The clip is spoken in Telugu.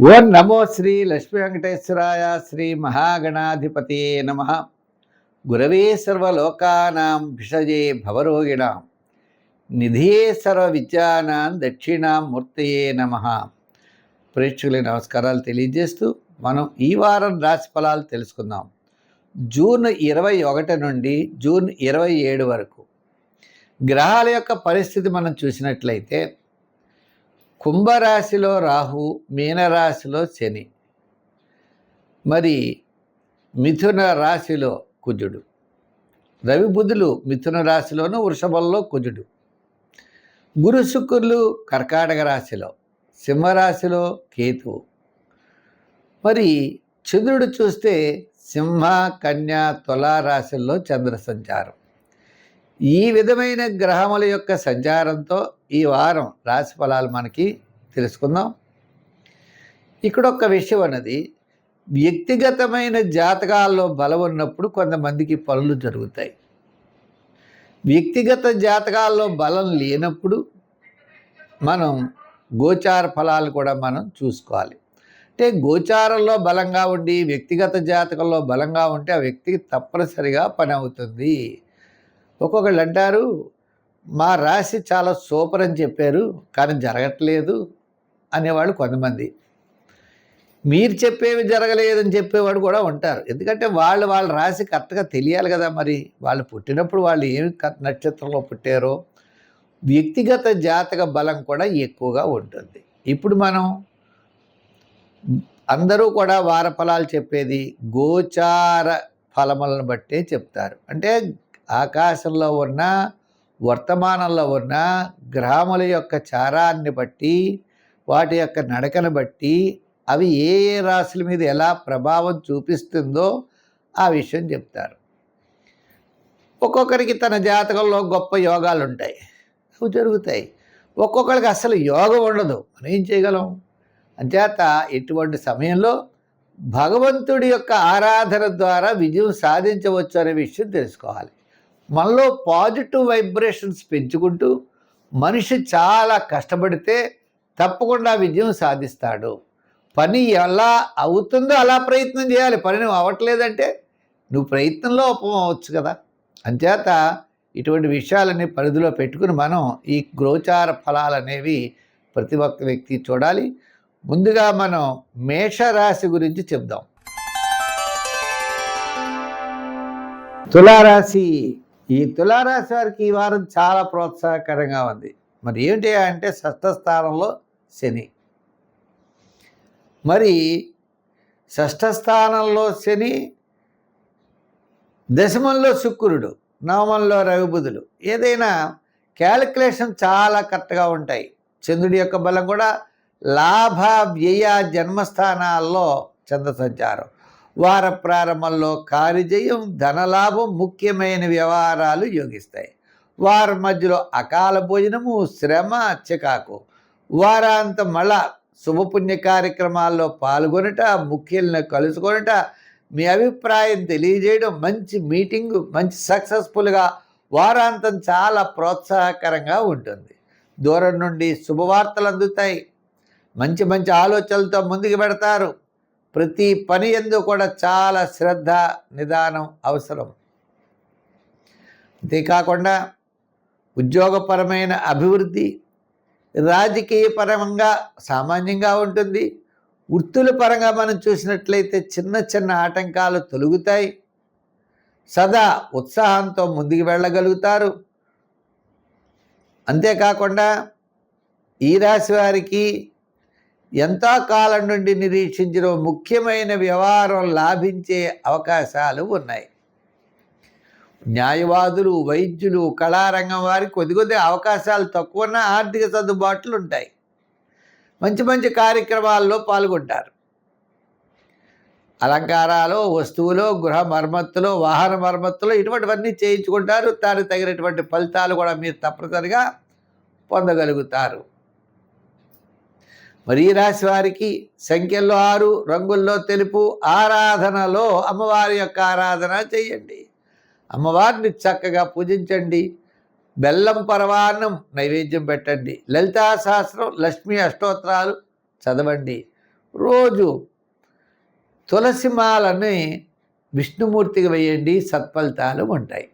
ఓం నమో శ్రీ లక్ష్మీ వెంకటేశ్వరాయ శ్రీ మహాగణాధిపతి నమ. గురవే సర్వలోకానాం భిషజే భవరోగిణాం నిధియే సర్వ విద్యానాం దక్షిణామూర్తయే నమ. ప్రేక్షకులకి నమస్కారాలు తెలియజేస్తూ మనం ఈ వారం రాశి ఫలాలు తెలుసుకుందాం. జూన్ 21 నుండి జూన్ 27 వరకు గ్రహాల యొక్క పరిస్థితి మనం చూసినట్లయితే కుంభరాశిలో రాహు, మీనరాశిలో శని, మరి మిథున రాశిలో కుజుడు, రవి బుధులు మిథున రాశిలోను వృషభంలో కుజుడు, గురు శుక్రులు కర్కాటక రాశిలో, సింహరాశిలో కేతువు, మరి చంద్రుడు చూస్తే సింహ, కన్య, తులారాశుల్లో చంద్ర సంచారం. ఈ విధమైన గ్రహముల యొక్క సంచారంతో ఈ వారం రాశి ఫలాలు మనకి తెలుసుకుందాం. ఇక్కడ ఒక విషయం అన్నది, వ్యక్తిగతమైన జాతకాల్లో బలం ఉన్నప్పుడు కొంతమందికి పనులు జరుగుతాయి. వ్యక్తిగత జాతకాల్లో బలం లేనప్పుడు మనం గోచార ఫలాలు కూడా మనం చూసుకోవాలి. అంటే గోచారంలో బలంగా ఉండి వ్యక్తిగత జాతకంలో బలంగా ఉంటే ఆ వ్యక్తికి తప్పనిసరిగా పని అవుతుంది. ఒక్కొక్కళ్ళు అంటారు, మా రాశి చాలా సూపర్ అని చెప్పారు కానీ జరగట్లేదు అనేవాళ్ళు కొంతమంది. మీరు చెప్పేవి జరగలేదని చెప్పేవాడు కూడా ఉంటారు. ఎందుకంటే వాళ్ళ రాశి కరెక్ట్గా తెలియాలి కదా. మరి వాళ్ళు పుట్టినప్పుడు వాళ్ళు ఏమి నక్షత్రంలో పుట్టారో వ్యక్తిగత జాతక బలం కూడా ఎక్కువగా ఉంటుంది. ఇప్పుడు మనం అందరూ కూడా వార ఫలాలు చెప్పేది గోచార ఫలములను బట్టే చెప్తారు. అంటే ఆకాశంలో ఉన్న, వర్తమానంలో ఉన్న గ్రహముల యొక్క చారాన్ని బట్టి, వాటి యొక్క నడకను బట్టి అవి ఏ ఏ రాశుల మీద ఎలా ప్రభావం చూపిస్తుందో ఆ విషయం చెప్తారు. ఒక్కొక్కరికి తన జాతకంలో గొప్ప యోగాలు ఉంటాయి, అవి జరుగుతాయి. ఒక్కొక్కరికి అసలు యోగం ఉండదు. మనం ఏం చేయగలం? అంచేత ఇటువంటి సమయంలో భగవంతుడి యొక్క ఆరాధన ద్వారా విజయం సాధించవచ్చు అనే విషయం తెలుసుకోవాలి. మనలో పాజిటివ్ వైబ్రేషన్స్ పెంచుకుంటూ మనిషి చాలా కష్టపడితే తప్పకుండా విజయం సాధిస్తాడు. పని ఎలా అవుతుందో అలా ప్రయత్నం చేయాలి. పని నువ్వు అవ్వట్లేదంటే నువ్వు ప్రయత్నంలో అవ్వచ్చు కదా. అంచేత ఇటువంటి విషయాలన్నీ పరిధిలో పెట్టుకుని మనం ఈ గోచార ఫలాలు అనేవి ప్రతి ఒక్క వ్యక్తి చూడాలి. ముందుగా మనం మేషరాశి గురించి చెప్దాం. తులారాశి. ఈ తులారాశి వారికి ఈ వారం చాలా ప్రోత్సాహకరంగా ఉంది. మరి ఏంటి అంటే షష్ఠ స్థానంలో శని, మరి షష్ఠ స్థానంలో శని, దశమంలో శుక్రుడు, నవమంలో రవి బుధులు. ఏదైనా క్యాలిక్యులేషన్ చాలా కరెక్ట్గా ఉంటాయి. చంద్రుడి యొక్క బలం కూడా లాభ, వ్యయ, జన్మస్థానాల్లో చంద్ర సంచారం. వార ప్రారంభంలో కార్యజయం, ధనలాభం, ముఖ్యమైన వ్యవహారాలు యోగిస్తాయి. వారం మధ్యలో అకాల భోజనము, శ్రమ, చికాకు. వారాంతం మళ్ళా శుభపుణ్య కార్యక్రమాల్లో పాల్గొనట, ముఖ్యులను కలుసుకొనట, మీ అభిప్రాయం తెలియజేయడం, మంచి మీటింగు, మంచి సక్సెస్ఫుల్గా వారాంతం చాలా ప్రోత్సాహకరంగా ఉంటుంది. దూరం నుండి శుభవార్తలు అందుతాయి. మంచి మంచి ఆలోచనలతో ముందుకు పెడతారు. ప్రతి పని యందు కూడా చాలా శ్రద్ధ, నిదానం అవసరం. అంతేకాకుండా ఉద్యోగపరమైన అభివృద్ధి, రాజకీయ పరంగా సామాన్యంగా ఉంటుంది. వృత్తుల పరంగా మనం చూసినట్లయితే చిన్న చిన్న ఆటంకాలు తొలగుతాయి. సదా ఉత్సాహంతో ముందుకు వెళ్ళగలుగుతారు. అంతేకాకుండా ఈ రాశి వారికి ఎంతో కాలం నుండి నిరీక్షించిన ముఖ్యమైన వ్యవహారం లాభించే అవకాశాలు ఉన్నాయి. న్యాయవాదులు, వైద్యులు, కళారంగం వారికి కొద్ది అవకాశాలు తక్కువన్నా ఆర్థిక సర్దుబాట్లు ఉంటాయి. మంచి మంచి కార్యక్రమాల్లో పాల్గొంటారు. అలంకారాలు, వస్తువులు, గృహ మరమ్మతులు, వాహన మరమ్మతులు ఇటువంటివన్నీ చేయించుకుంటారు. దానికి తగినటువంటి ఫలితాలు కూడా మీరు తప్పనిసరిగా పొందగలుగుతారు. మరి ఈ రాశి వారికి సంఖ్యల్లో 6, రంగుల్లో తెలుపు, ఆరాధనలో అమ్మవారి యొక్క ఆరాధన చేయండి. అమ్మవారిని చక్కగా పూజించండి. బెల్లం పరవాన్నం నైవేద్యం పెట్టండి. లలితా సహస్రం, లక్ష్మీ అష్టోత్తరాలు చదవండి. రోజు తులసి మాలని విష్ణుమూర్తికి వేయండి, సత్ఫలితాలు ఉంటాయి.